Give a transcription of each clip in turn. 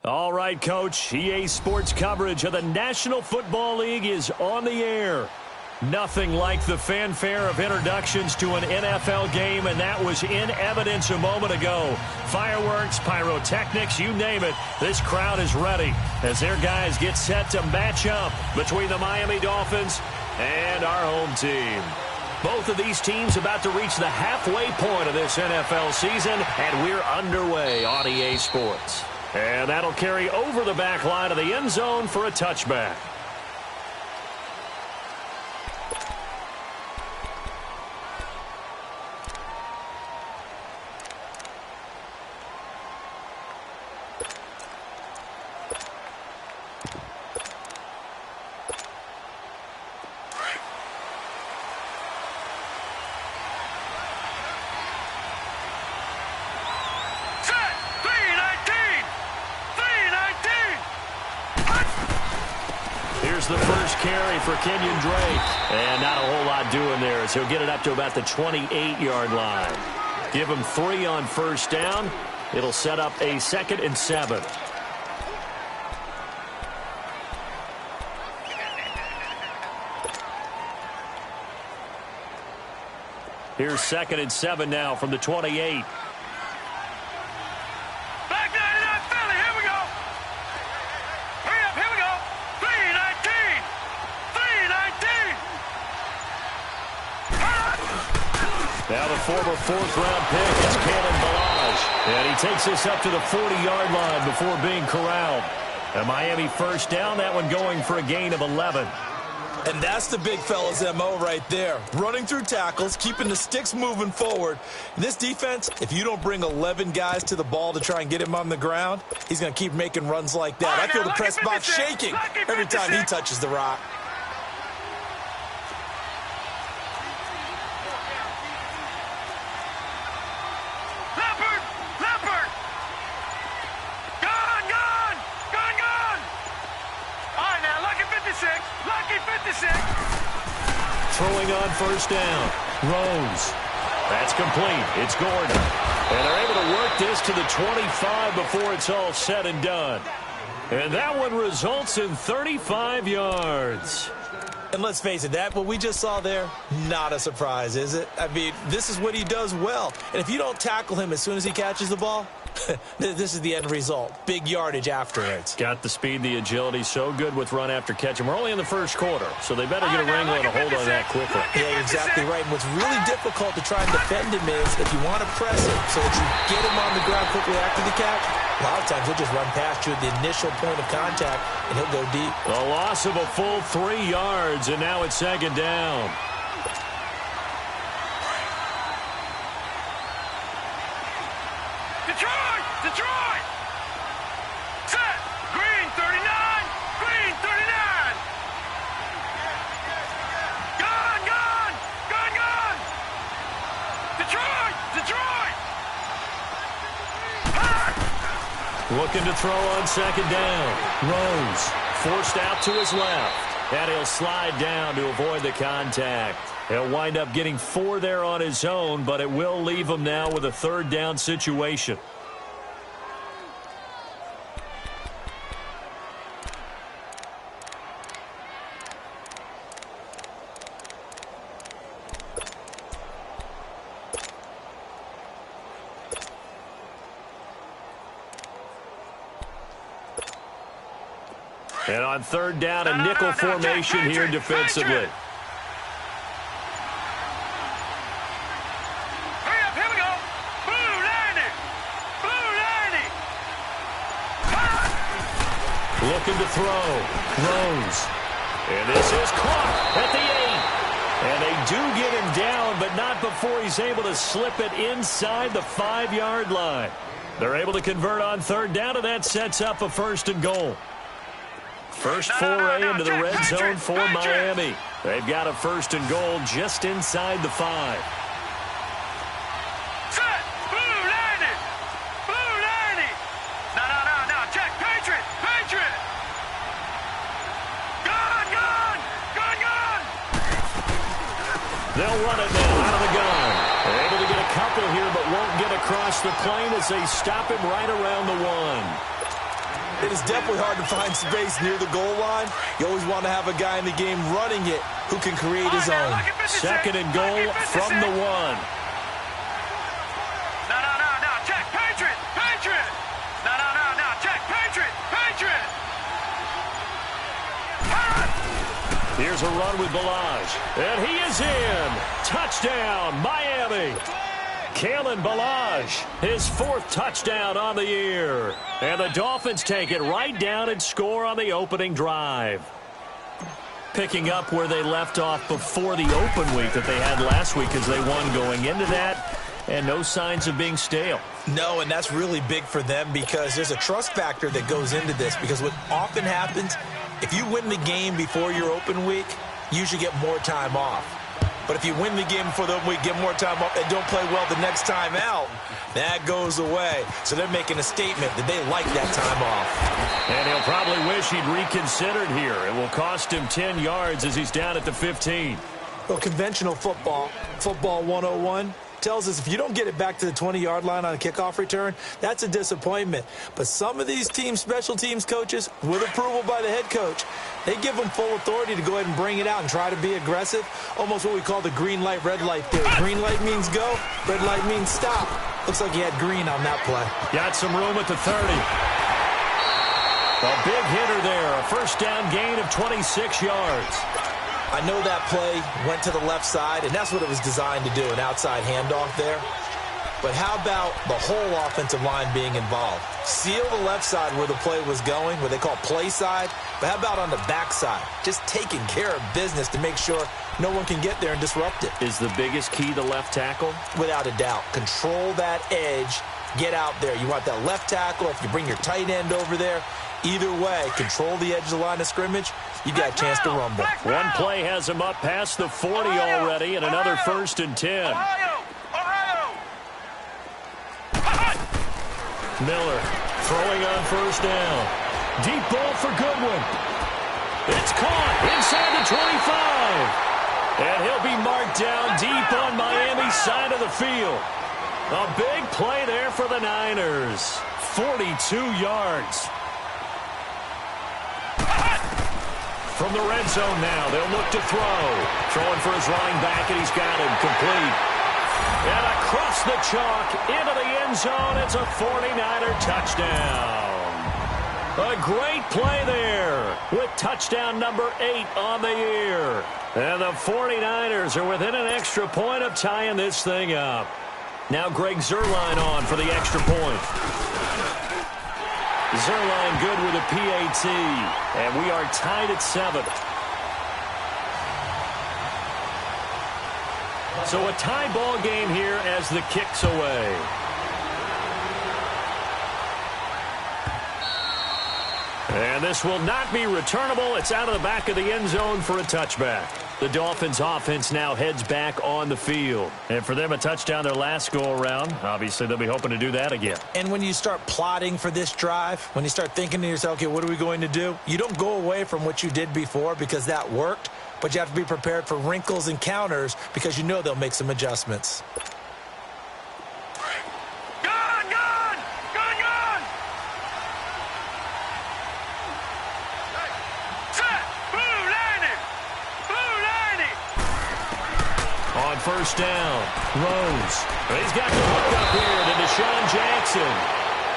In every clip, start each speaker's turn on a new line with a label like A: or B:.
A: All right, Coach. EA Sports coverage of the National Football League is on the air. Nothing like the fanfare of introductions to an NFL game, and that was in evidence a moment ago. Fireworks, pyrotechnics, you name it. This crowd is ready as their guys get set to match up between the Miami Dolphins and our home team. Both of these teams about to reach the halfway point of this NFL season, and we're underway on EA Sports. And that'll carry over the back line of the end zone for a touchback. The first carry for Kenyon Drake. And not a whole lot doing there as he'll get it up to about the 28-yard line. Give him 3 on first down. It'll set up a 2nd and 7. Here's 2nd and 7 now from the 28. Now the former 4th-round pick is Cannon Balaj. And he takes us up to the 40-yard line before being corralled. A Miami first down, that one going for a gain of 11.
B: And that's the big fella's MO right there. Running through tackles, keeping the sticks moving forward. This defense, if you don't bring 11 guys to the ball to try and get him on the ground, he's going to keep making runs like that. I feel the press box shaking every time he touches the rock.
A: Throwing on first down. Rose. That's complete. It's Gordon. And they're able to work this to the 25 before it's all said and done. And that one results in 35 yards.
B: And let's face it, that what we just saw there, not a surprise, is it? I mean, this is what he does well. And if you don't tackle him as soon as he catches the ball, this is the end result. Big yardage afterwards.
A: Got the speed, the agility, so good with run after catch. And we're only in the first quarter, so they better get a wrangle and a hold on that quickly.
B: Yeah, you're exactly right. And what's really difficult to try and defend him is if you want to press him so that you get him on the ground quickly after the catch, a lot of times he'll just run past you at the initial point of contact, and he'll go deep.
A: A loss of a full 3 yards, and now it's 2nd down.
C: Detroit! Set! Green 39! Green 39! Gone! Detroit!
A: Looking to throw on 2nd down. Rose forced out to his left. And he'll slide down to avoid the contact. He'll wind up getting 4 there on his own, but it will leave him now with a 3rd down situation. And on 3rd down, a nickel formation here defensively. Looking to throw. Rose. And this is caught at the 8. And they do get him down, but not before he's able to slip it inside the 5-yard line. They're able to convert on 3rd down, and that sets up a 1st and goal. First foray into the red zone for Miami. They've got a 1st and goal just inside the 5. They'll run it now out of the gun. They're able to get a couple here, but won't get across the plane as they stop him right around the 1.
B: It is definitely hard to find space near the goal line. You always want to have a guy in the game running it who can create his own.
A: Second and goal from the 1.
C: No, check, Patriot, Patriot. No, check, Patriot, Patriot.
A: Here's a run with Balaj, and he is in. Touchdown, Miami. Kalen Balaj, his 4th touchdown on the year. And the Dolphins take it right down and score on the opening drive. Picking up where they left off before the open week that they had last week as they won going into that. And no signs of being stale.
B: No, and that's really big for them because there's a trust factor that goes into this. Because what often happens, if you win the game before your open week, you usually get more time off. But if you win the game before the open week, get more time off, and don't play well the next time out, that goes away. So they're making a statement that they like that time off.
A: And he'll probably wish he'd reconsidered here. It will cost him 10 yards as he's down at the 15.
B: Well, conventional football 101, tells us if you don't get it back to the 20-yard line on a kickoff return, that's a disappointment. But some of these teams, special teams coaches, with approval by the head coach, they give them full authority to go ahead and bring it out and try to be aggressive. Almost what we call the green light, red light theory. Green light means go, red light means stop. Looks like he had green on that play.
A: Got some room at the 30. A big hitter there, a first down gain of 26 yards.
B: I know that play went to the left side, and that's what it was designed to do, an outside handoff there. But how about the whole offensive line being involved? Seal the left side where the play was going, what they call play side. But how about on the back side? Just taking care of business to make sure no one can get there and disrupt it.
A: Is the biggest key the left tackle?
B: Without a doubt. Control that edge. Get out there. You want that left tackle. If you bring your tight end over there, either way, control the edge of the line of scrimmage. You got a chance to rumble.
A: One play has him up past the 40 already, and another 1st and 10. Miller throwing on first down. Deep ball for Goodwin. It's caught inside the 25. And he'll be marked down deep on Miami's side of the field. A big play there for the Niners. 42 yards. From the red zone now, they'll look to throw. Throwing for his running back, and he's got him complete. And across the chalk, into the end zone, it's a 49er touchdown. A great play there with touchdown number 8 on the year. And the 49ers are within an extra point of tying this thing up. Now Greg Zuerlein on for the extra point. Zuerlein good with a PAT, and we are tied at 7. So a tie ball game here as the kick's away. And this will not be returnable. It's out of the back of the end zone for a touchback. The Dolphins offense now heads back on the field. And for them, a touchdown their last go-around. Obviously, they'll be hoping to do that again.
B: And when you start plotting for this drive, when you start thinking to yourself, okay, what are we going to do? You don't go away from what you did before because that worked, but you have to be prepared for wrinkles and counters because you know they'll make some adjustments.
A: First down, Rose. He's got the hook up here to Deshaun Jackson.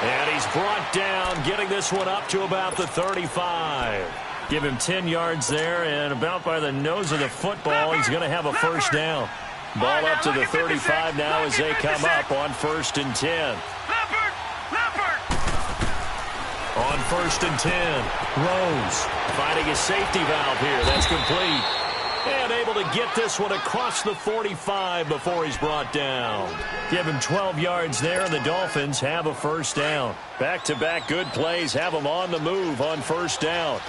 A: And he's brought down, getting this one up to about the 35. Give him 10 yards there, and about by the nose of the football, he's going to have a first down. Ball up to the 35 now as they come up on 1st and 10. On 1st and 10, Rose finding a safety valve here. That's complete. And able to get this one across the 45 before he's brought down. Give him 12 yards there, and the Dolphins have a first down. Back-to-back good plays have them on the move on first down.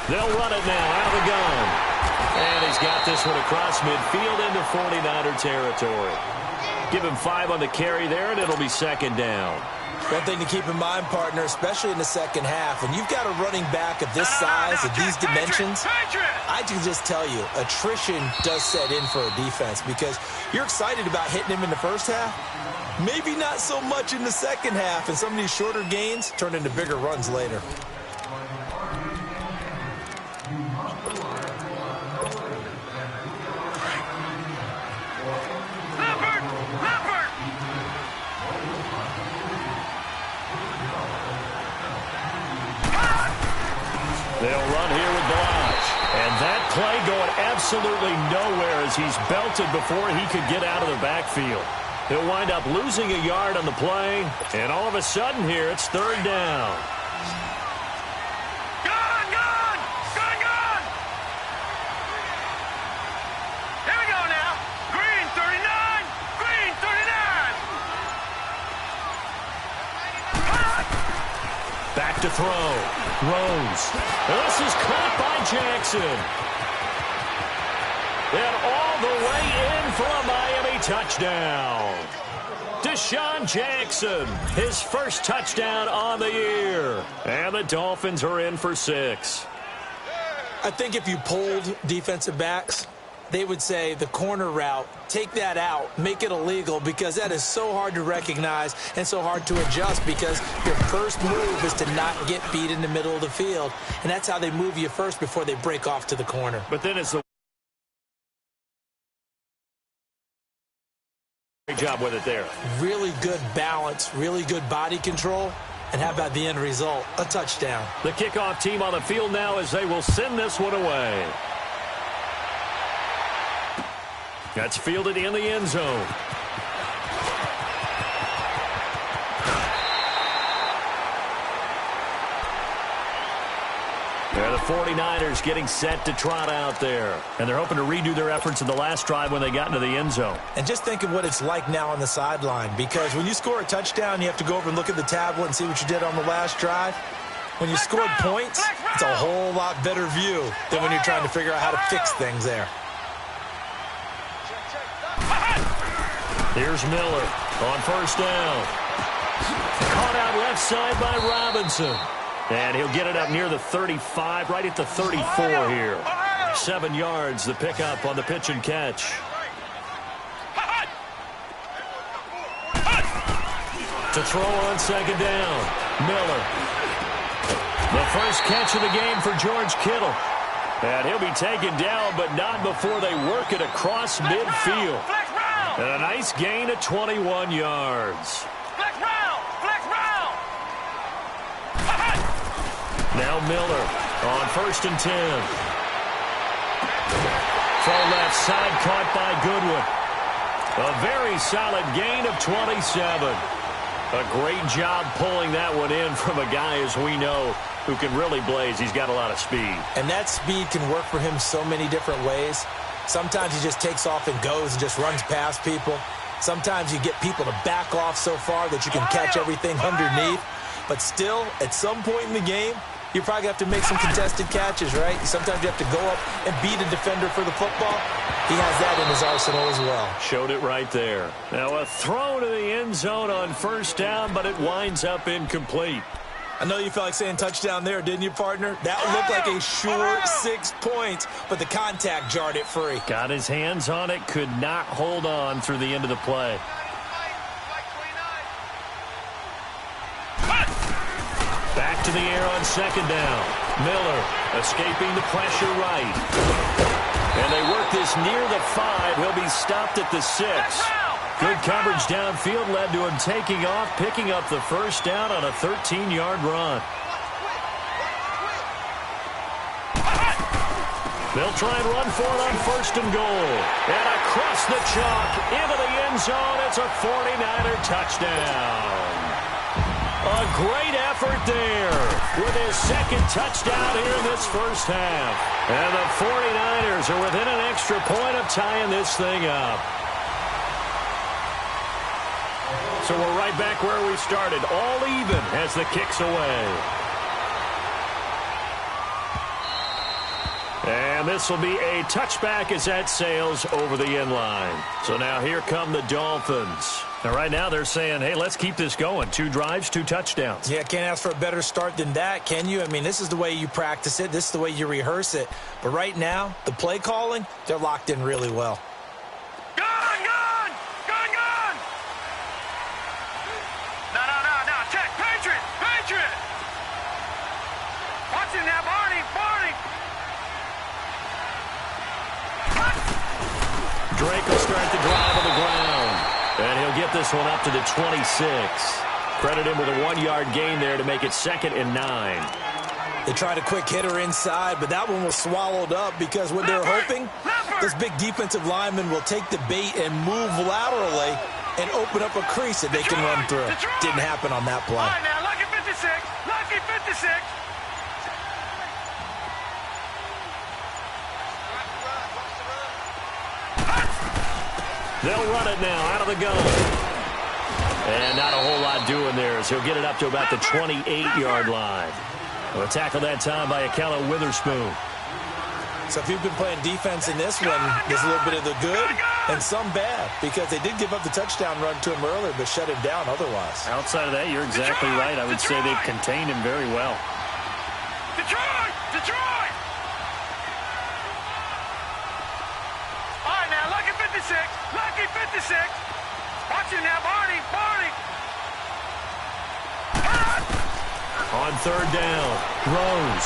A: They'll run it now out of the gun. And he's got this one across midfield into 49er territory. Give him 5 on the carry there, and it'll be second down.
B: One thing to keep in mind, partner, especially in the second half, when you've got a running back of this size, of these dimensions, I can just tell you, attrition does set in for a defense because you're excited about hitting him in the first half. Maybe not so much in the second half, and some of these shorter gains turn into bigger runs later.
A: They'll run here with Blige. And that play going absolutely nowhere as he's belted before he could get out of the backfield. He'll wind up losing a yard on the play. And all of a sudden here, it's third down.
C: Gone! Gone! Gone! Gone! Here we go now. Green 39. Green 39.
A: Back to throw. Rose. This is caught by Jackson. And all the way in for a Miami touchdown. Deshaun Jackson, his first touchdown on the year. And the Dolphins are in for 6.
B: I think if you polled defensive backs, they would say the corner route, take that out, make it illegal, because that is so hard to recognize and so hard to adjust because your first move is to not get beat in the middle of the field. And that's how they move you first before they break off to the corner.
A: But then it's the great job with it there.
B: Really good balance, really good body control. And how about the end result? A touchdown.
A: The kickoff team on the field now as they will send this one away. That's fielded in the end zone. They're the 49ers getting set to trot out there. And they're hoping to redo their efforts in the last drive when they got into the end zone.
B: And just think of what it's like now on the sideline, because when you score a touchdown, you have to go over and look at the tablet and see what you did on the last drive. When you scored points, it's a whole lot better view than when you're trying to figure out how to fix things there.
A: Here's Miller on first down. Caught out left side by Robinson. And he'll get it up near the 35, right at the 34 here. 7 yards, the pickup on the pitch and catch. To throw on second down, Miller. The first catch of the game for George Kittle. And he'll be taken down, but not before they work it across midfield. And a nice gain of 21 yards. Now Miller on first and 10. Throw left side caught by Goodwin. A very solid gain of 27. A great job pulling that one in from a guy, as we know, who can really blaze. He's got a lot of speed.
B: And that speed can work for him so many different ways. Sometimes he just takes off and goes and just runs past people. Sometimes you get people to back off so far that you can catch everything underneath. But still, at some point in the game, you probably have to make some contested catches, right? Sometimes you have to go up and beat a defender for the football. He has that in his arsenal as well.
A: Showed it right there. Now a throw to the end zone on first down, but it winds up incomplete.
B: I know you felt like saying touchdown there, didn't you, partner? That looked like a sure 6 points, but the contact jarred it free.
A: Got his hands on it, could not hold on through the end of the play. Back to the air on second down. Miller escaping the pressure right. And they work this near the 5. He'll be stopped at the 6. Good coverage downfield led to him taking off, picking up the first down on a 13-yard run. They'll try and run for it on first and goal. And across the chalk into the end zone. It's a 49er touchdown. A great effort there with his second touchdown here in this first half. And the 49ers are within an extra point of tying this thing up. So we're right back where we started, all even as the kick's away. And this will be a touchback as that sails over the end line. So now here come the Dolphins. Now, right now they're saying, hey, let's keep this going. 2 drives, 2 touchdowns.
B: Yeah, can't ask for a better start than that, can you? I mean, this is the way you practice it. This is the way you rehearse it. But right now, the play calling, they're locked in really well.
C: Gun, gun! Gun, gun! No, check. Patriot! Patriot! Watch it now, Barney! Barney!
A: Drake will start the drive on the ground. And he'll get this one up to the 26. Credit him with a 1-yard gain there to make it 2nd and 9.
B: They tried a quick hitter inside, but that one was swallowed up because what they're hoping, this big defensive lineman will take the bait and move laterally and open up a crease that they can run through. Didn't happen on that play.
C: All right, now, lucky 56. Lucky 56.
A: They'll run it now out of the gun. And not a whole lot doing there, so he'll get it up to about the 28-yard line. A tackle that time by Akello Witherspoon.
B: So if you've been playing defense in this one, there's a little bit of the good and some bad, because they did give up the touchdown run to him earlier, but shut him down otherwise.
A: Outside of that, you're exactly right. I would say they've contained him very well.
C: Detroit! Detroit! All right, now, lucky 56. Lucky 56. Watch it now, Barney. Barney.
A: On 3rd down, throws.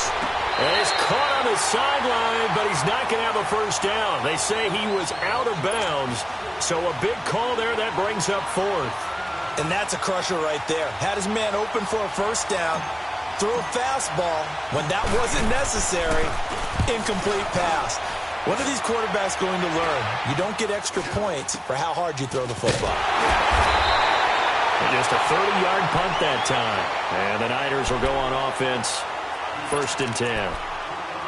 A: And he's caught on the sideline, but he's not going to have a first down. They say he was out of bounds, so a big call there that brings up 4th.
B: And that's a crusher right there. Had his man open for a first down, threw a fastball when that wasn't necessary, incomplete pass. When are these quarterbacks going to learn? You don't get extra points for how hard you throw the football.
A: And just a 30-yard punt that time. And the Niners will go on offense, 1st and 10.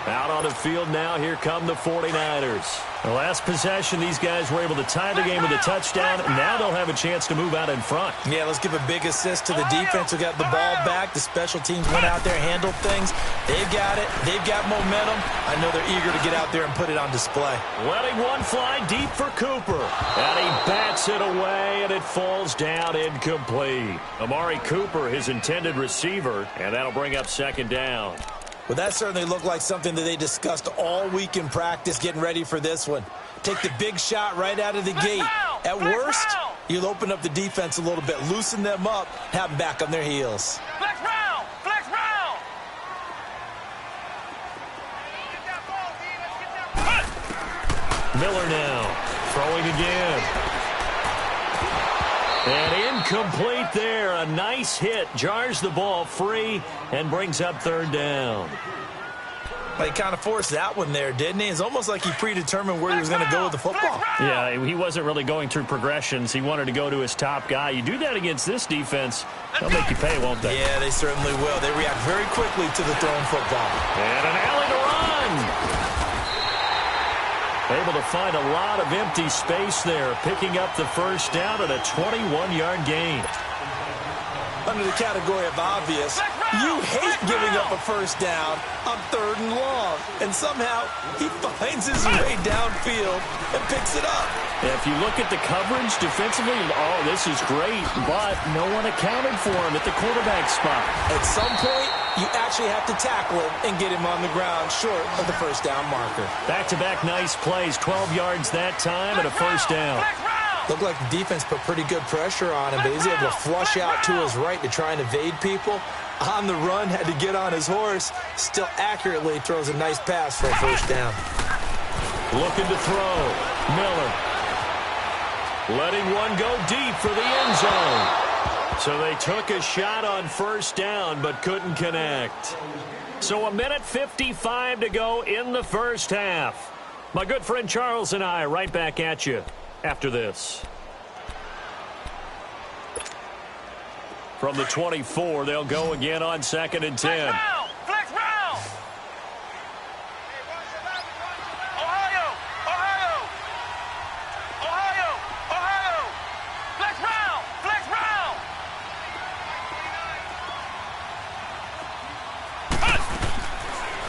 A: Out on the field now, here come the 49ers. The last possession, these guys were able to tie the game with a touchdown, and now they'll have a chance to move out in front.
B: Yeah, let's give a big assist to the defense who got the ball back. The special teams went out there, handled things. They've got it. They've got momentum. I know they're eager to get out there and put it on display.
A: Letting one fly deep for Cooper. And he bats it away, and it falls down incomplete. Amari Cooper, his intended receiver, and that'll bring up 2nd down.
B: Well, that certainly looked like something that they discussed all week in practice, getting ready for this one. Take the big shot right out of the gate. At worst, you'll open up the defense a little bit, loosen them up, have them back on their heels.
C: Flex round! Flex round!
A: Miller now, throwing again. And incomplete there. A nice hit. Jars the ball free and brings up 3rd down.
B: Well, he kind of forced that one there, didn't he? It's almost like he predetermined where he was going to go with the football.
A: Yeah, he wasn't really going through progressions. He wanted to go to his top guy. You do that against this defense, they'll make you pay, won't they?
B: Yeah, they certainly will. They react very quickly to the thrown football.
A: And an alley to run. Able to find a lot of empty space there, picking up the first down and a 21-yard gain.
B: Under the category of obvious, you hate giving up a first down on 3rd and long. And somehow, he finds his way downfield and picks it up.
A: If you look at the coverage defensively, oh, this is great, but no one accounted for him at the quarterback spot.
B: At some point, you actually have to tackle him and get him on the ground short of the first down marker.
A: Back-to-back nice plays, 12 yards that time and a first down.
B: Looked like the defense put pretty good pressure on him, but he's able to flush out to his right to try and evade people. On the run, had to get on his horse. Still accurately throws a nice pass for a first down.
A: Looking to throw. Miller. Letting one go deep for the end zone. So they took a shot on first down, but couldn't connect. So 1:55 to go in the first half. My good friend Charles and I right back at you after this. From the 24, they'll go again on 2nd and 10.
C: Flex round! Ohio! Ohio! Ohio! Ohio! Flex round! Flex round!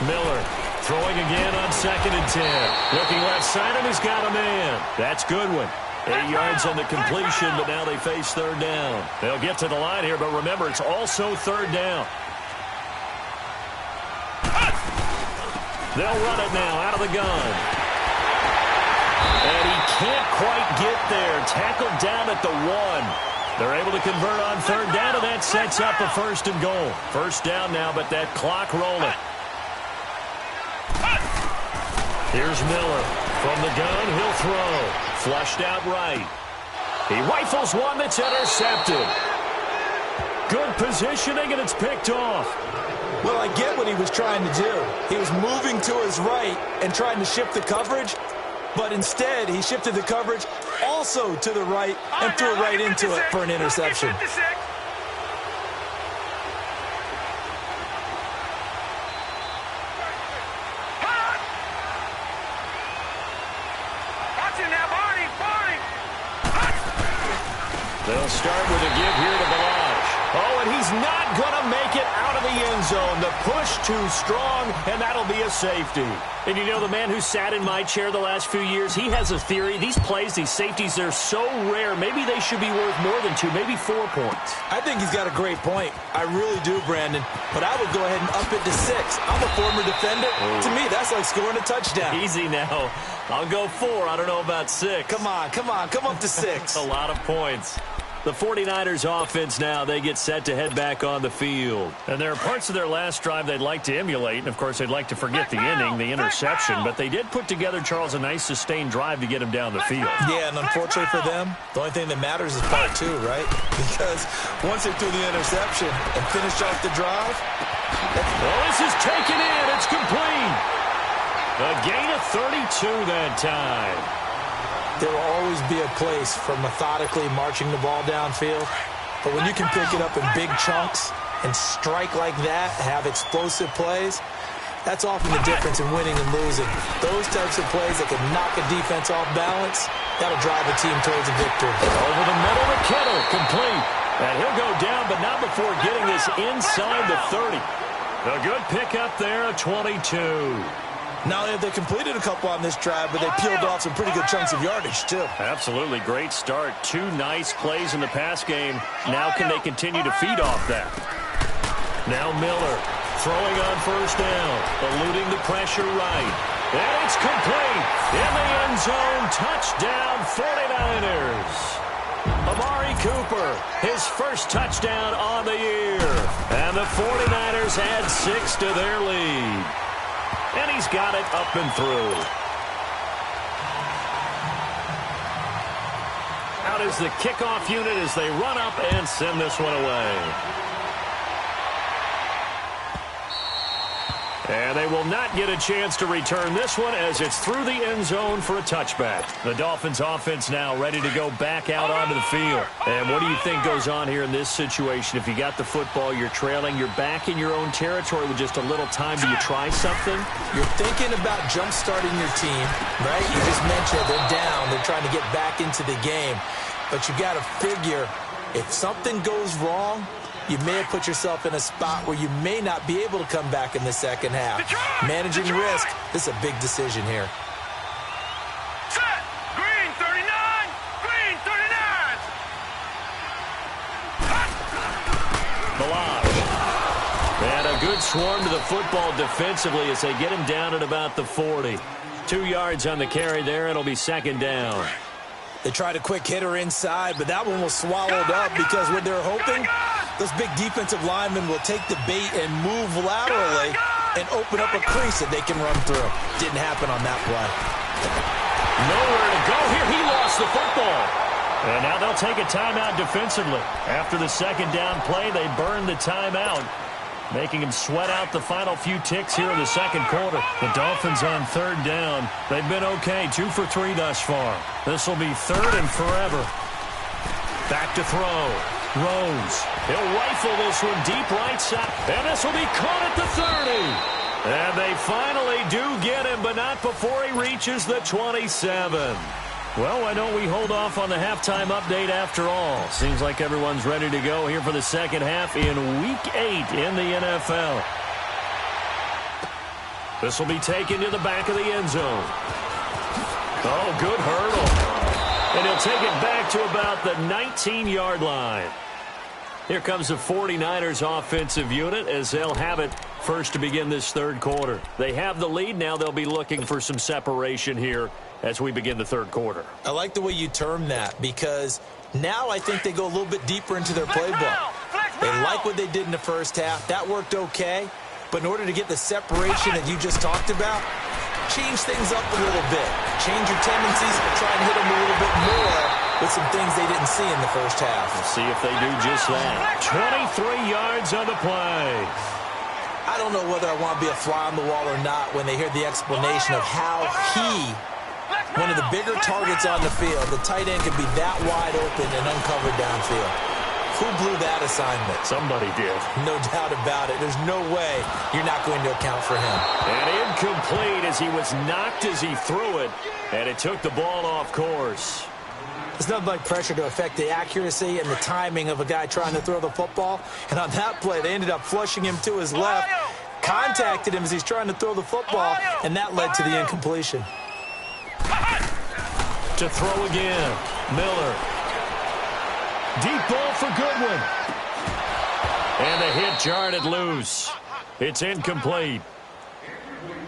A: Miller throwing again on 2nd and 10. Looking left side, and he's got a man. That's Goodwin. 8 yards on the completion, but now they face third down. They'll get to the line here, but remember, it's also third down. They'll run it now out of the gun. And he can't quite get there. Tackled down at the 1. They're able to convert on third down, and that sets up a first and goal. First down now, but that clock rolling. Here's Miller. From the gun, he'll throw. Flushed out right. He rifles one that's intercepted. Good positioning, and it's picked off.
B: Well, I get what he was trying to do. He was moving to his right and trying to shift the coverage, but instead he shifted the coverage also to the right and threw it right into it for an interception.
A: They'll start with a give here to Balaj. Oh, and he's not going to make it out of the end zone. The push too strong, and that'll be a safety. And you know, the man who sat in my chair the last few years, he has a theory. These plays, these safeties, they're so rare. Maybe they should be worth more than 2, maybe 4 points.
B: I think he's got a great point. I really do, Brandon. But I would go ahead and up it to 6. I'm a former defender. Ooh. To me, that's like scoring a touchdown.
A: Easy now. I'll go 4. I don't know about 6.
B: Come on. Come up to 6.
A: A lot of points. The 49ers offense now, they get set to head back on the field. And there are parts of their last drive they'd like to emulate. And, of course, they'd like to forget the ending, the interception. But they did put together, Charles, a nice sustained drive to get him down the field.
B: Yeah, and unfortunately for them, the only thing that matters is part 2, right? Because once they threw the interception and finished off the drive.
A: Well, this is taken in. It's complete. A gain of 32 that time.
B: There will always be a place for methodically marching the ball downfield. But when you can pick it up in big chunks and strike like that, have explosive plays, that's often the difference in winning and losing. Those types of plays that can knock a defense off balance, that'll drive a team towards a victory.
A: Over the middle to Kittle, complete. And he'll go down, but not before getting this inside the 30. A good pickup there, a 22.
B: Not only have they completed a couple on this drive, but they peeled off some pretty good chunks of yardage, too.
A: Absolutely. Great start. 2 nice plays in the pass game. Now can they continue to feed off that? Now Miller throwing on first down, eluding the pressure right. And it's complete. In the end zone, touchdown 49ers. Amari Cooper, his first touchdown on the year. And the 49ers add 6 to their lead. And he's got it up and through. Out is the kickoff unit as they run up and send this one away. And they will not get a chance to return this one as it's through the end zone for a touchback. The Dolphins offense now ready to go back out onto the field. And what do you think goes on here in this situation? If you got the football, you're trailing, you're back in your own territory with just a little time. Do you try something?
B: You're thinking about jump-starting your team, right? You just mentioned they're down. They're trying to get back into the game. But you got to figure if something goes wrong, you may have put yourself in a spot where you may not be able to come back in the second half. Managing risk, this is a big decision here.
C: Set. Green 39. Green 39.
A: Balaj. And a good swarm to the football defensively as they get him down at about the 40. 2 yards on the carry there. It'll be second down.
B: They tried a quick hitter inside, but that one was swallowed up because what they're hoping, those big defensive linemen will take the bait and move laterally and open up a crease that they can run through. Didn't happen on that play.
A: Nowhere to go here. He lost the football. And now they'll take a timeout defensively. After the second down play, they burn the timeout, making him sweat out the final few ticks here in the second quarter. The Dolphins on third down. They've been okay, 2 for 3 thus far. This will be third and forever. Back to throw. Rose. He'll rifle this one deep right side. And this will be caught at the 30. And they finally do get him, but not before he reaches the 27. Well, why don't we hold off on the halftime update after all? Seems like everyone's ready to go here for the second half in Week 8 in the NFL. This will be taken to the back of the end zone. Oh, good hurdle. And They'll take it back to about the 19-yard line. Here comes the 49ers offensive unit as they'll have it first to begin this third quarter. They have the lead. Now they'll be looking for some separation here as we begin the third quarter.
B: I like the way you term that because now I think they go a little bit deeper into their playbook. They like what they did in the first half. That worked okay. But in order to get the separation that you just talked about, change things up a little bit. Change your tendencies, try and hit them a little bit more with some things they didn't see in the first half.
A: We'll see if they do just that. 23 yards on the play.
B: I don't know whether I want to be a fly on the wall or not when they hear the explanation of how one of the bigger targets on the field, the tight end could be that wide open and uncovered downfield. Who blew that assignment?
A: Somebody did.
B: No doubt about it. There's no way you're not going to account for him.
A: And incomplete as he was knocked as he threw it, and it took the ball off course.
B: It's nothing like pressure to affect the accuracy and the timing of a guy trying to throw the football. And on that play, they ended up flushing him to his left, contacted him as he's trying to throw the football, and that led to the incompletion.
A: To throw again, Miller. Deep ball for Goodwin. And the hit jarred it loose. It's incomplete.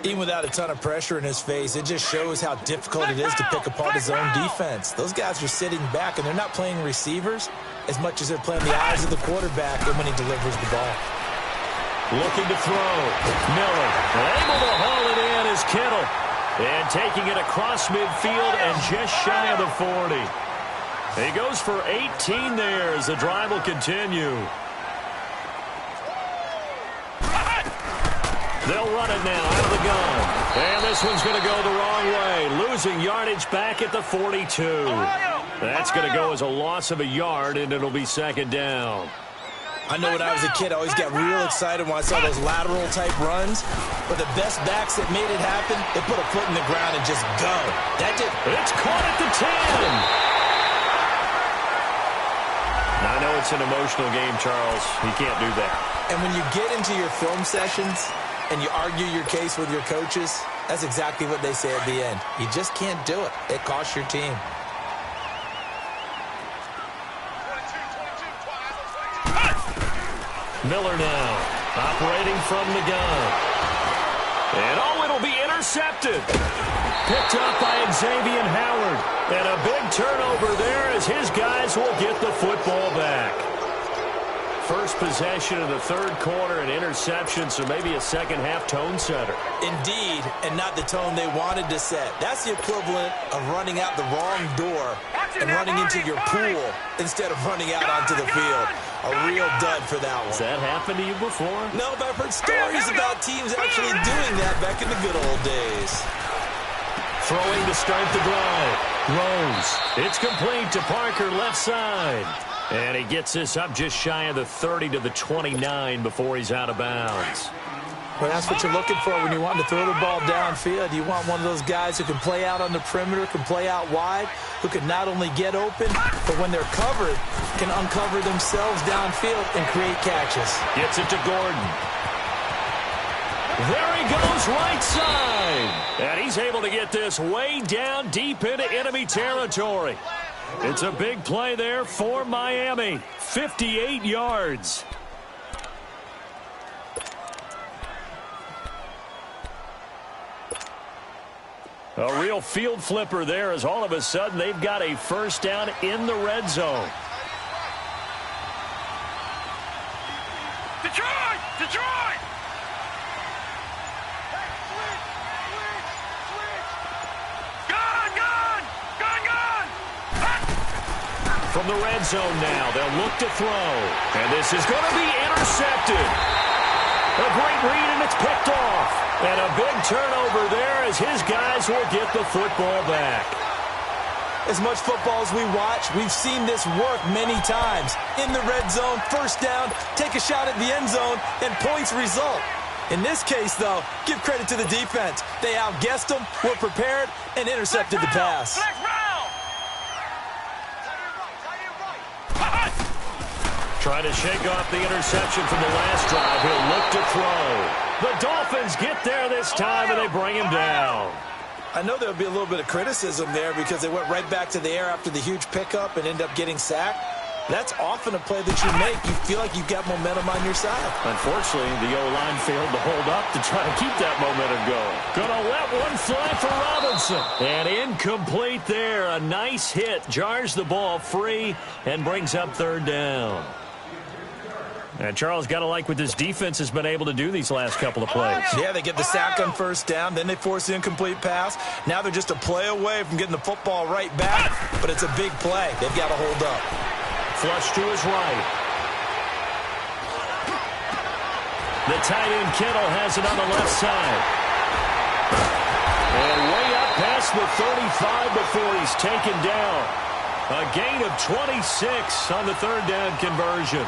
B: Even without a ton of pressure in his face, it just shows how difficult it is to pick apart his own defense. Those guys are sitting back, and they're not playing receivers as much as they're playing the eyes of the quarterback and when he delivers the ball.
A: Looking to throw. Miller able to haul it in is Kittle. And taking it across midfield and just shy of the 40. He goes for 18 there as the drive will continue. They'll run it now out of the gun. And this one's going to go the wrong way. Losing yardage back at the 42. That's going to go as a loss of a yard, and it'll be second down.
B: I know when I was a kid, I always got real excited when I saw those lateral-type runs. But the best backs that made it happen, they put a foot in the ground and just go.
A: It's caught at the 10. I know it's an emotional game, Charles. You can't do that.
B: And when you get into your film sessions and you argue your case with your coaches, that's exactly what they say at the end. You just can't do it. It costs your team.
A: Miller now, operating from the gun. And it'll be intercepted. Picked up by Xavier Howard. And a big turnover there as his guys will get the football back. First possession of the third quarter, an interception, so maybe a second-half tone setter.
B: Indeed, and not the tone they wanted to set. That's the equivalent of running out the wrong door and running into your pool instead of running out onto the field. A real dud for that one.
A: Has that happened to you before?
B: No, but I've heard stories about teams actually doing that back in the good old days.
A: Throwing to start the drive. Rose. It's complete to Parker, left side. And he gets this up just shy of the 30 to the 29 before he's out of bounds.
B: Well, that's what you're looking for when you want to throw the ball downfield. You want one of those guys who can play out on the perimeter, can play out wide, who can not only get open, but when they're covered, can uncover themselves downfield and create catches.
A: Gets it to Gordon. There he goes, right side. And he's able to get this way down deep into enemy territory. It's a big play there for Miami. 58 yards. A real field flipper there as all of a sudden they've got a first down in the red zone.
C: Detroit! Detroit!
A: From the red zone now, they'll look to throw. And this is going to be intercepted. A great read, and it's picked off. And a big turnover there as his guys will get the football back.
B: As much football as we watch, we've seen this work many times. In the red zone, first down, take a shot at the end zone, and points result. In this case, though, give credit to the defense. They outguessed them, were prepared, and intercepted the pass.
A: Trying to shake off the interception from the last drive. He'll look to throw. The Dolphins get there this time, and they bring him down.
B: I know there'll be a little bit of criticism there because they went right back to the air after the huge pickup and end up getting sacked. That's often a play that you make. You feel like you've got momentum on your side.
A: Unfortunately, the O-line failed to hold up to try to keep that momentum going. Gonna let one fly for Robinson. And incomplete there. A nice hit. Jars the ball free and brings up third down. And Charles, got to like what this defense has been able to do these last couple of plays.
B: Yeah, they get the sack on first down, then they force the incomplete pass. Now they're just a play away from getting the football right back, but it's a big play. They've got to hold up.
A: Flush to his right. The tight end Kittle has it on the left side. And way up past the 35 before he's taken down. A gain of 26 on the third down conversion.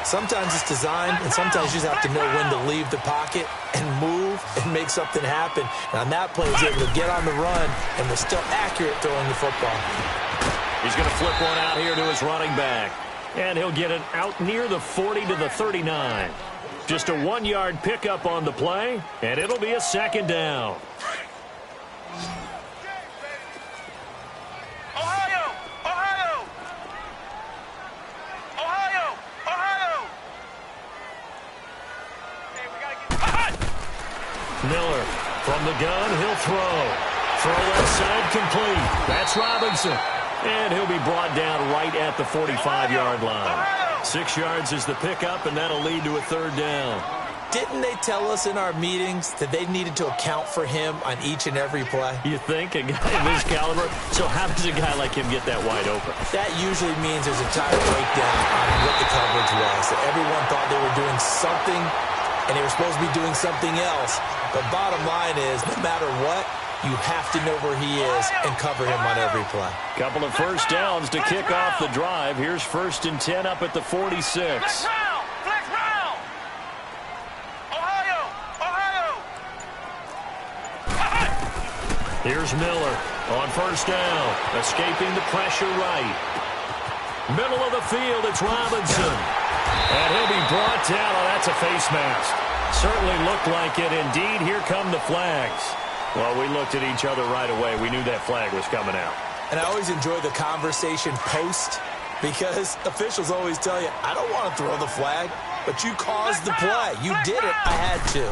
B: Sometimes it's designed, and sometimes you just have to know when to leave the pocket and move and make something happen. And on that play, he's able to get on the run and was still accurate throwing the football.
A: He's going to flip one out here to his running back. And he'll get it out near the 40 to the 39. Just a 1-yard pickup on the play, and it'll be a second down.
C: Ohio! Ohio! Ohio! Ohio! Hey, we gotta get...
A: Miller from the gun, he'll throw. Throw left side complete. That's Robinson. And he'll be brought down right at the 45-yard line. 6 yards is the pickup, and that'll lead to a third down.
B: Didn't they tell us in our meetings that they needed to account for him on each and every play?
A: You think? A guy of his caliber? So how does a guy like him get that wide open?
B: That usually means there's a tire breakdown on what the coverage was. That everyone thought they were doing something, and they were supposed to be doing something else. But bottom line is, no matter what, you have to know where he is and cover him on every play.
A: Couple of first downs to kick off the drive. Here's 1st and 10 up at the 46.
C: Flex round! Ohio! Ohio!
A: Here's Miller on first down, escaping the pressure right. Middle of the field, it's Robinson. And he'll be brought down. Oh, that's a face mask. Certainly looked like it. Indeed, here come the flags. Well, we looked at each other right away. We knew that flag was coming out.
B: And I always enjoy the conversation post because officials always tell you, I don't want to throw the flag, but you caused the play. You did it. I had to.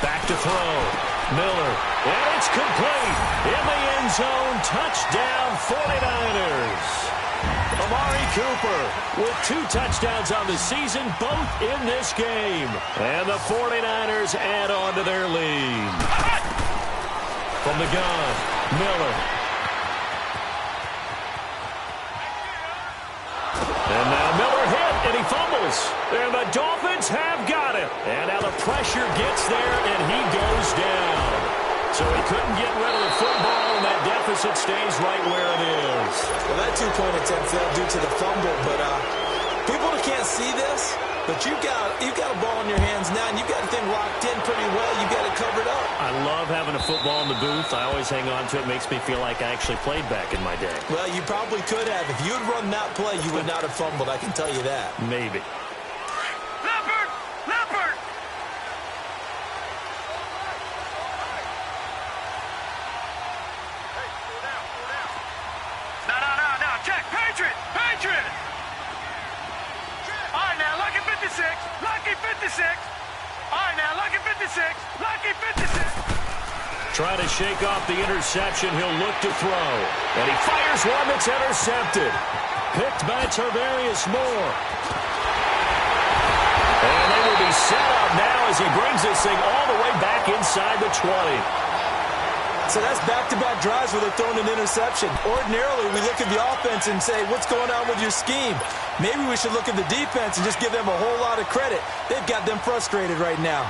A: Back to throw. Miller. And it's complete. In the end zone. Touchdown 49ers. Amari Cooper with 2 touchdowns on the season, both in this game. And the 49ers add on to their lead. From the gun, Miller. And now Miller hit, and he fumbles. And the Dolphins have got it. And now the pressure gets there, and he goes down. So he couldn't get rid of the football, and that deficit stays right where it is.
B: Well, that 2-point attempt failed due to the fumble, but people can't see this, but you've got a ball in your hands now, and you've got the thing locked in pretty well. You've got it covered up.
A: I love having a football in the booth. I always hang on to it. It makes me feel like I actually played back in my day.
B: Well, you probably could have. If you had run that play, you would not have fumbled. I can tell you that.
A: Maybe.
C: Leopard! Leopard! No. Check. Patriot! Patriot! All right, now, lucky 56. Lucky 56. All right, now, lucky 56. Lucky 56.
A: Trying to shake off the interception. He'll look to throw. And he fires one that's intercepted. Picked by Tarvarius Moore. And they will be set up now as he brings this thing all the way back inside the 20.
B: So that's back-to-back drives where they're throwing an interception. Ordinarily, we look at the offense and say, what's going on with your scheme? Maybe we should look at the defense and just give them a whole lot of credit. They've got them frustrated right now.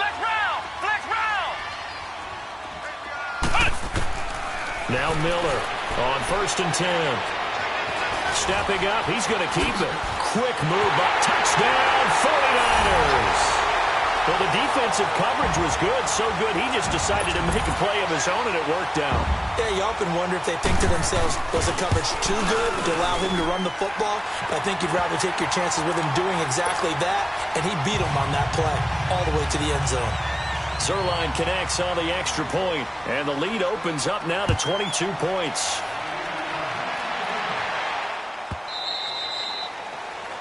C: Flex round! Flex round!
A: Now Miller on 1st and 10. Stepping up, he's going to keep it. Quick move up, touchdown, 49ers. Well, the defensive coverage was good, so good he just decided to make a play of his own, and it worked out.
B: Yeah, you often wonder if they think to themselves, was the coverage too good to allow him to run the football? I think you'd rather take your chances with him doing exactly that, and he beat him on that play all the way to the end zone.
A: Zerline connects on the extra point, and the lead opens up now to 22 points.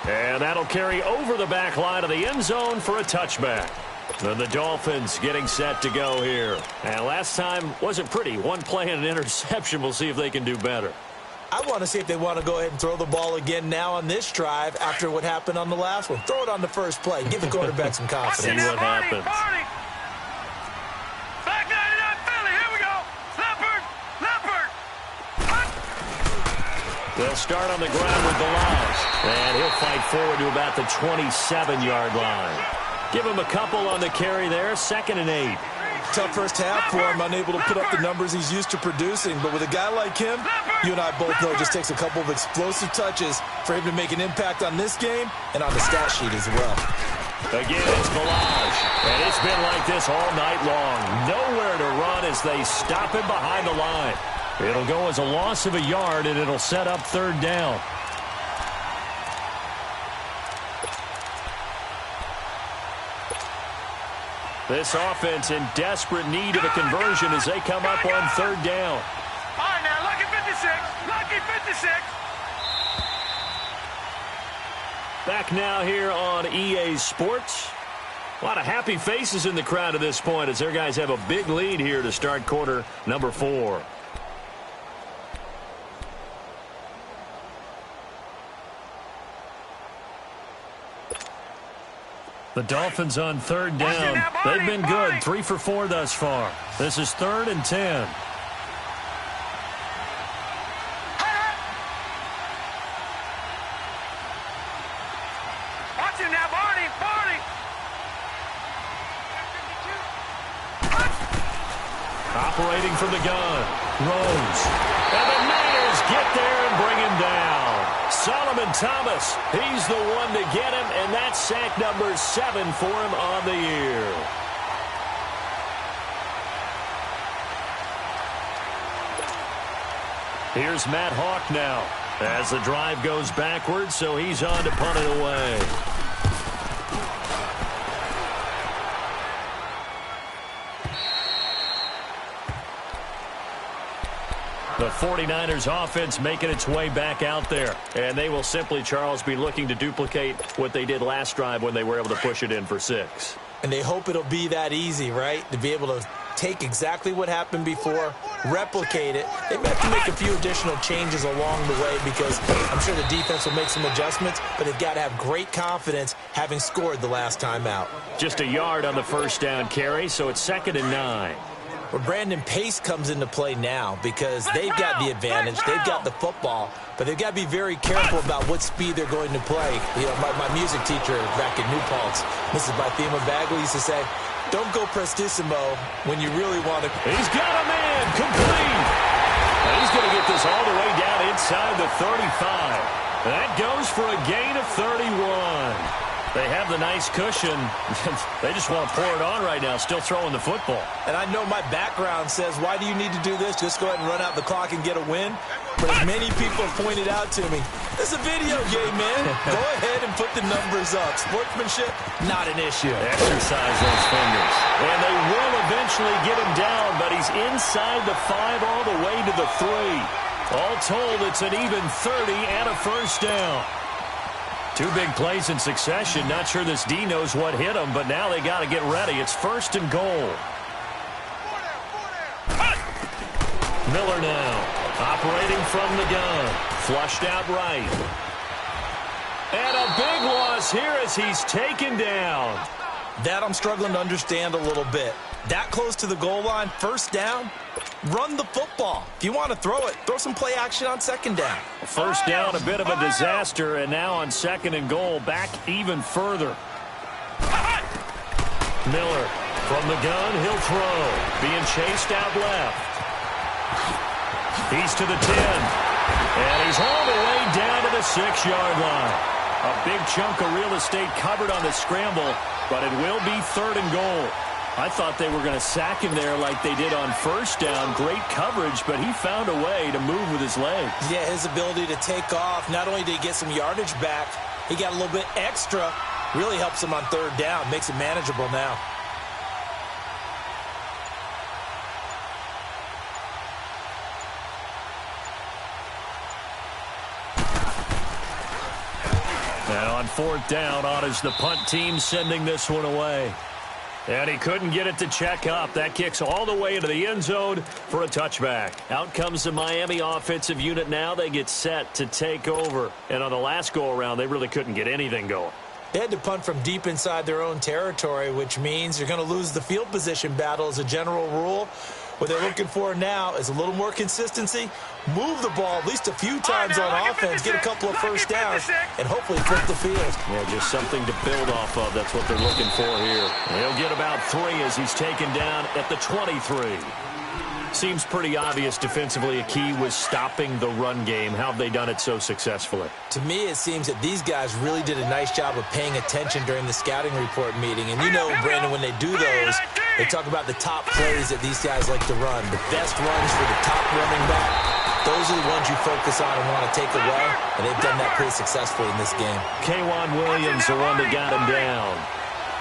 A: And that'll carry over the back line of the end zone for a touchback. Then the Dolphins getting set to go here. And last time wasn't pretty. One play and an interception. We'll see if they can do better.
B: I want to see if they want to go ahead and throw the ball again now on this drive after what happened on the last one. Throw it on the first play. Give the quarterback some confidence.
A: See what happens.
C: Back 99 Philly. Here we go. Leopard.
A: They'll start on the ground with Balazs. And he'll fight forward to about the 27-yard line. Give him a couple on the carry there. 2nd and 8.
B: Tough first half for him, unable to put up the numbers he's used to producing. But with a guy like him, you and I both know it just takes a couple of explosive touches for him to make an impact on this game and on the stat sheet as well.
A: Again, it's Balazs. And it's been like this all night long. Nowhere to run as they stop him behind the line. It'll go as a loss of a yard, and it'll set up 3rd down. This offense in desperate need of a conversion as they come up on 3rd down.
C: All right, now, lucky 56. Lucky 56.
A: Back now here on EA Sports. A lot of happy faces in the crowd at this point as their guys have a big lead here to start quarter number 4. The Dolphins on 3rd down. They've been good. 3 for 4 thus far. This is 3rd and 10.
C: Watch him now, Barney.
A: Operating from the gun. Rose. And the Niners get there and bring him down. Solomon Thomas, he's the one to get him, and that's sack number 7 for him on the year. Here's Matt Hawk now as the drive goes backwards, so he's on to punt it away. The 49ers offense making its way back out there. And they will simply, Charles, be looking to duplicate what they did last drive when they were able to push it in for 6.
B: And they hope it'll be that easy, right? To be able to take exactly what happened before, replicate it. They may have to make a few additional changes along the way because I'm sure the defense will make some adjustments, but they've got to have great confidence having scored the last time out.
A: Just a yard on the first down carry, so it's 2nd and 9.
B: Well, Brandon, pace comes into play now because they've got the advantage. They've got the football, but they've got to be very careful about what speed they're going to play. You know, my music teacher back in New Paltz, Mrs. Bythema Bagley, used to say, don't go prestissimo when you really want to.
A: He's got a man complete. And he's going to get this all the way down inside the 35. That goes for a gain of 31. They have the nice cushion. They just want to pour it on right now, still throwing the football.
B: And I know my background says, why do you need to do this? Just go ahead and run out the clock and get a win. But as many people have pointed out to me, it's a video game, man. Go ahead and put the numbers up. Sportsmanship, not an issue.
A: Exercise those fingers. And they will eventually get him down, but he's inside the 5 all the way to the 3. All told, it's an even 30 and a first down. 2 big plays in succession. Not sure this D knows what hit him, but now they got to get ready. It's 1st and goal. Miller now. Operating from the gun. Flushed out right. And a big loss here as he's taken down.
B: That I'm struggling to understand a little bit. That close to the goal line, first down, run the football. If you want to throw it, throw some play action on 2nd down.
A: First down, a bit of a disaster, and now on 2nd and goal, back even further. Miller from the gun, he'll throw. Being chased out left. He's to the 10. And he's all the way down to the 6-yard line. A big chunk of real estate covered on the scramble, but it will be 3rd and goal. I thought they were going to sack him there like they did on first down. Great coverage, but he found a way to move with his legs.
B: Yeah, his ability to take off, not only did he get some yardage back, he got a little bit extra. Really helps him on 3rd down, makes it manageable now.
A: And on fourth down, on is the punt team sending this one away. And he couldn't get it to check up. That kicks all the way into the end zone for a touchback. Out comes the Miami offensive unit now. They get set to take over. And on the last go-around, they really couldn't get anything going.
B: They had to punt from deep inside their own territory, which means you're going to lose the field position battle as a general rule. What they're looking for now is a little more consistency, move the ball at least a few times on offense, get a couple of first downs, and hopefully flip the field.
A: Yeah, just something to build off of. That's what they're looking for here. He'll get about 3 as he's taken down at the 23. Seems pretty obvious defensively a key was stopping the run game. How have they done it so successfully?
B: To me, it seems that these guys really did a nice job of paying attention during the scouting report meeting. And you know, Brandon, when they do those, they talk about the top plays that these guys like to run. The best runs for the top running back. Those are the ones you focus on and want to take away. And they've done that pretty successfully in this game.
A: K'Wan Williams, the one that got him down.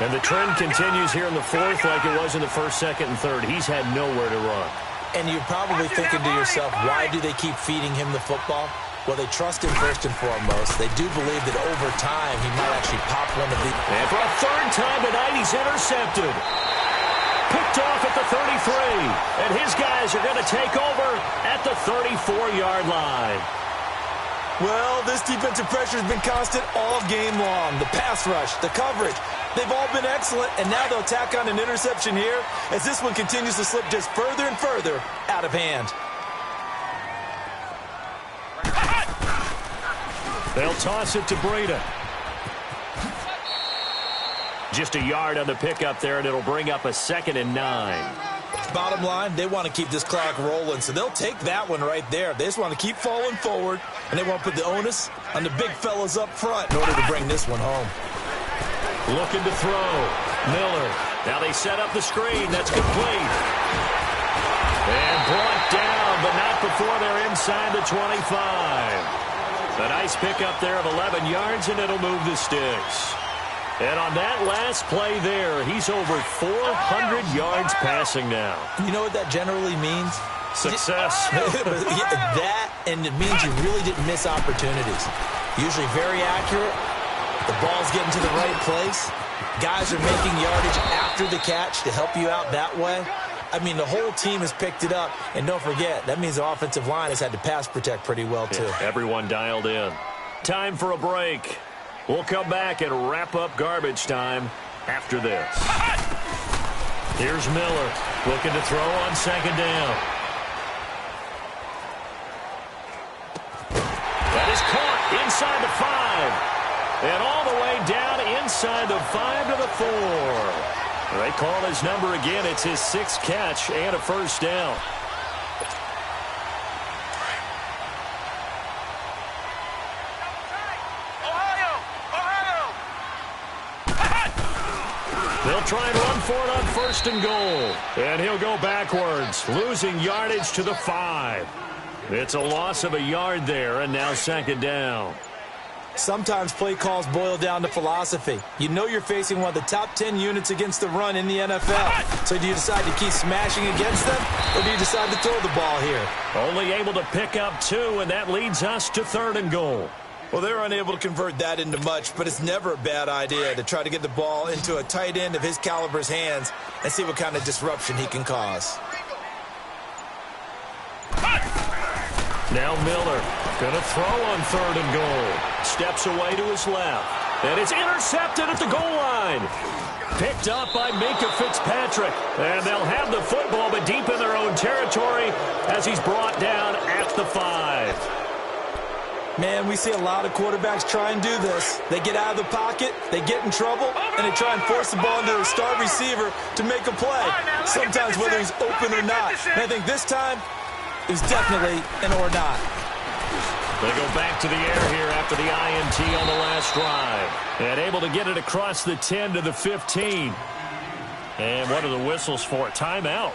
A: And the trend continues here in the fourth like it was in the first, second, and third. He's had nowhere to run.
B: And you're probably thinking to yourself, why do they keep feeding him the football? Well, they trust him first and foremost. They do believe that over time he might actually pop one of the...
A: And for a third time tonight, he's intercepted. Picked off at the 33. And his guys are going to take over at the 34-yard line.
B: Well, this defensive pressure has been constant all game long. The pass rush, the coverage, they've all been excellent, and now they'll tack on an interception here as this one continues to slip just further and further out of hand.
A: They'll toss it to Breida. Just a yard on the pickup there, and it'll bring up a 2nd and 9.
B: Bottom line, they want to keep this clock rolling, so they'll take that one right there. They just want to keep falling forward, and they want to put the onus on the big fellas up front in order to bring this one home.
A: Looking to throw. Miller. Now they set up the screen. That's complete. And brought down, but not before they're inside the 25. A nice pickup there of 11 yards, and it'll move the sticks. And on that last play there, he's over 400 yards passing now.
B: You know what that generally means?
A: Success.
B: That, and it means you really didn't miss opportunities. Usually very accurate. The ball's getting to the right place. Guys are making yardage after the catch to help you out that way. I mean, the whole team has picked it up. And don't forget, that means the offensive line has had to pass protect pretty well, too.
A: Yeah, everyone dialed in. Time for a break. We'll come back and wrap up garbage time after this. Here's Miller looking to throw on 2nd down. That is caught inside the 5. And all the way down inside the 5 to the 4. They call his number again. It's his 6th catch and a first down. They'll try and run for it on 1st and goal. And he'll go backwards, losing yardage to the 5. It's a loss of a yard there, and now 2nd down.
B: Sometimes play calls boil down to philosophy. You know you're facing one of the top 10 units against the run in the NFL. So do you decide to keep smashing against them, or do you decide to throw the ball here?
A: Only able to pick up 2, and that leads us to 3rd and goal.
B: Well, they're unable to convert that into much, but it's never a bad idea to try to get the ball into a tight end of his caliber's hands and see what kind of disruption he can cause.
A: Now Miller going to throw on 3rd and goal. Steps away to his left. And it's intercepted at the goal line. Picked up by Minkah Fitzpatrick. And they'll have the football, but deep in their own territory as he's brought down at the 5.
B: Man, we see a lot of quarterbacks try and do this. They get out of the pocket, they get in trouble, and they try and force the ball into their star receiver to make a play. Sometimes whether he's open or not. And I think this time, it was definitely an or not.
A: They go back to the air here after the INT on the last drive. And able to get it across the 10 to the 15. And what are the whistles for? Timeout.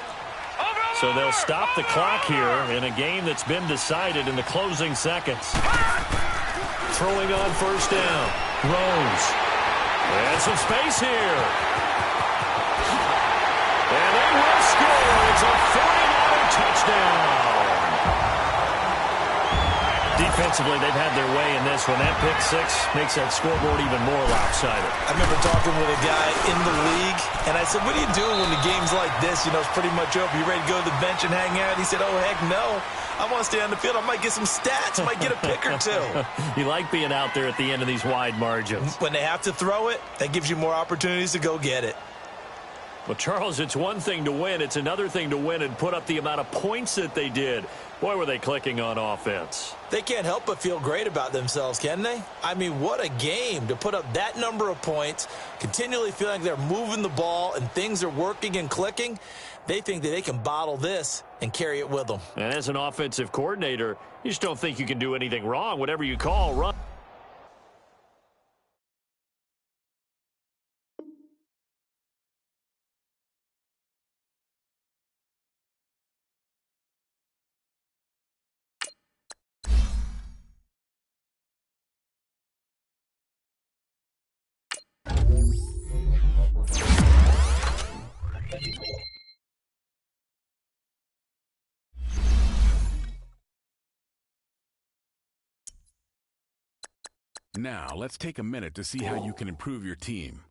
A: So they'll stop the clock here in a game that's been decided in the closing seconds. Throwing on 1st down. Rose. And some space here. And they will score. It's a 49er touchdown. Defense offensively, they've had their way in this one. That pick six makes that scoreboard even more lopsided.
B: I remember talking with a guy in the league, and I said, what do you do when the game's like this? You know, it's pretty much over. You ready to go to the bench and hang out? He said, oh, heck no. I want to stay on the field. I might get some stats. I might get a pick or two.
A: You like being out there at the end of these wide margins.
B: When they have to throw it, that gives you more opportunities to go get it.
A: Well, Charles, it's one thing to win. It's another thing to win and put up the amount of points that they did. Boy, were they clicking on offense.
B: They can't help but feel great about themselves, can they? I mean, what a game to put up that number of points, continually feeling like they're moving the ball and things are working and clicking. They think that they can bottle this and carry it with them.
A: And as an offensive coordinator, you just don't think you can do anything wrong. Whatever you call, run.
D: Now, let's take a minute to see how you can improve your team.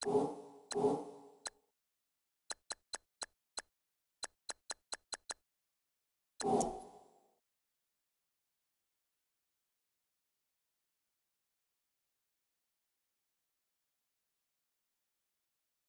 E: you